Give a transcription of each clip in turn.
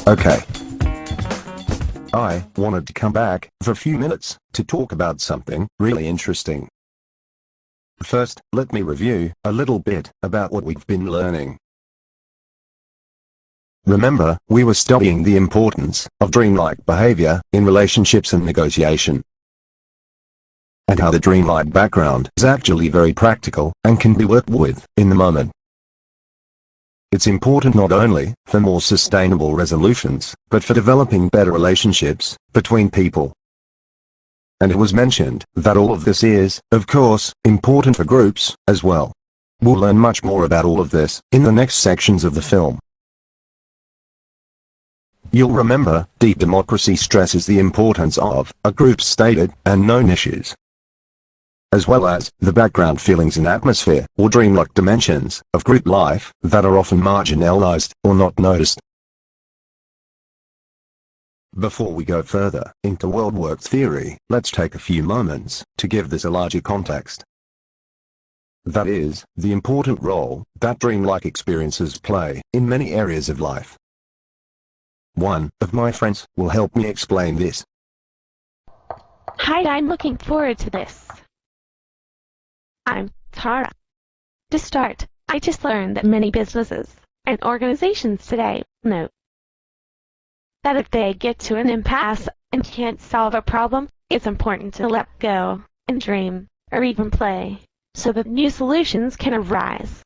Okay. I wanted to come back for a few minutes to talk about something really interesting. First, let me review a little bit about what we've been learning. Remember, we were studying the importance of dreamlike behavior in relationships and negotiation, and how the dreamlike background is actually very practical and can be worked with in the moment. It's important not only for more sustainable resolutions, but for developing better relationships between people. And it was mentioned that all of this is, of course, important for groups as well. We'll learn much more about all of this in the next sections of the film. You'll remember, deep democracy stresses the importance of a group's stated and known issues, as well as the background feelings and atmosphere, or dreamlike dimensions, of group life that are often marginalized or not noticed. Before we go further into Worldwork theory, let's take a few moments to give this a larger context. That is, the important role that dreamlike experiences play in many areas of life. One of my friends will help me explain this. Hi, I'm looking forward to this. I'm Tara. To start, I just learned that many businesses and organizations today know that if they get to an impasse and can't solve a problem, it's important to let go and dream or even play so that new solutions can arise.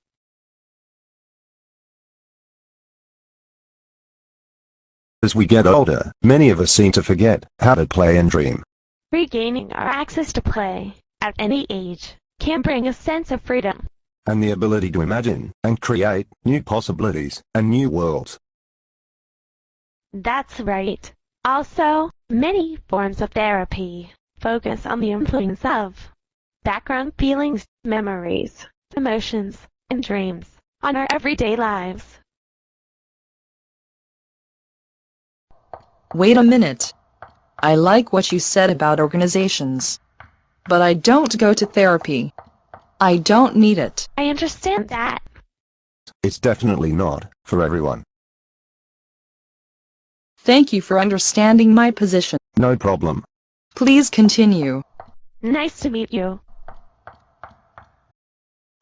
As we get older, many of us seem to forget how to play and dream. Regaining our access to play at any age can bring a sense of freedom and the ability to imagine and create new possibilities and new worlds. That's right. Also, many forms of therapy focus on the influence of background feelings, memories, emotions, and dreams on our everyday lives. Wait a minute. I like what you said about organizations. But I don't go to therapy. I don't need it. I understand that. It's definitely not for everyone. Thank you for understanding my position. No problem. Please continue. Nice to meet you.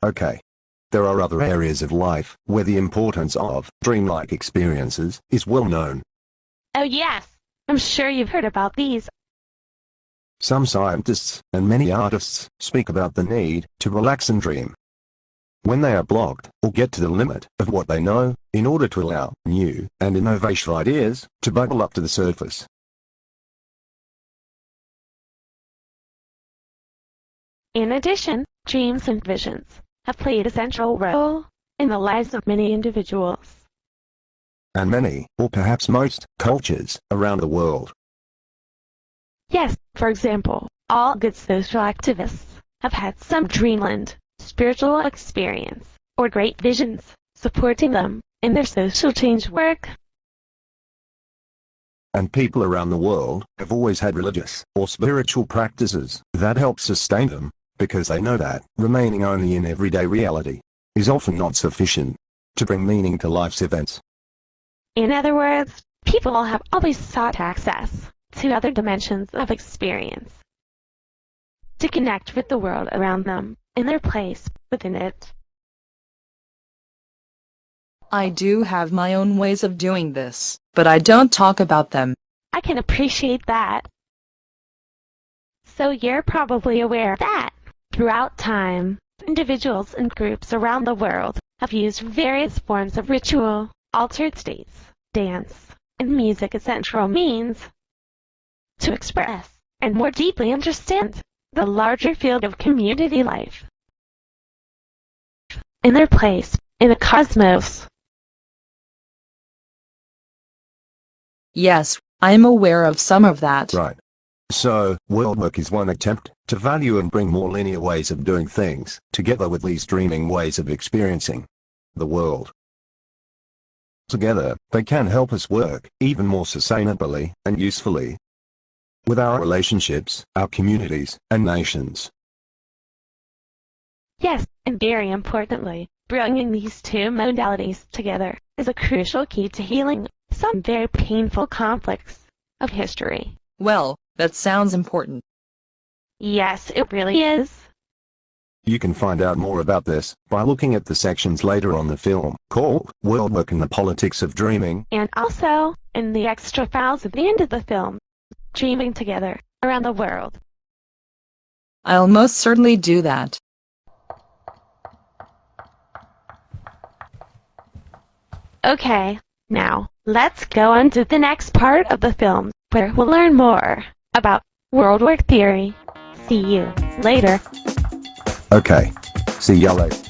Okay. There are other areas of life where the importance of dreamlike experiences is well known. Oh yes, I'm sure you've heard about these. Some scientists and many artists speak about the need to relax and dream when they are blocked or get to the limit of what they know, in order to allow new and innovative ideas to bubble up to the surface. In addition, dreams and visions have played a central role in the lives of many individuals and many, or perhaps most, cultures around the world. Yes, for example, all good social activists have had some dreamland, spiritual experience, or great visions supporting them in their social change work. And people around the world have always had religious or spiritual practices that help sustain them, because they know that remaining only in everyday reality is often not sufficient to bring meaning to life's events. In other words, people have always sought access to other dimensions of experience to connect with the world around them and their place within it. I do have my own ways of doing this, but I don't talk about them. I can appreciate that. So you're probably aware that throughout time, individuals and groups around the world have used various forms of ritual, altered states, dance, and music as central means to express and more deeply understand the larger field of community life and their place in the cosmos. Yes, I'm aware of some of that. Right. So, Worldwork is one attempt to value and bring more linear ways of doing things together with these dreaming ways of experiencing the world. Together, they can help us work even more sustainably and usefully with our relationships, our communities, and nations. Yes, and very importantly, bringing these two modalities together is a crucial key to healing some very painful conflicts of history. Well, that sounds important. Yes, it really is. You can find out more about this by looking at the sections later on the film called Worldwork and the Politics of Dreaming. And also, in the extra files at the end of the film, dreaming together around the world. I'll most certainly do that. Okay, now, let's go on to the next part of the film, where we'll learn more about Worldwork theory. See you later. Okay. See ya later.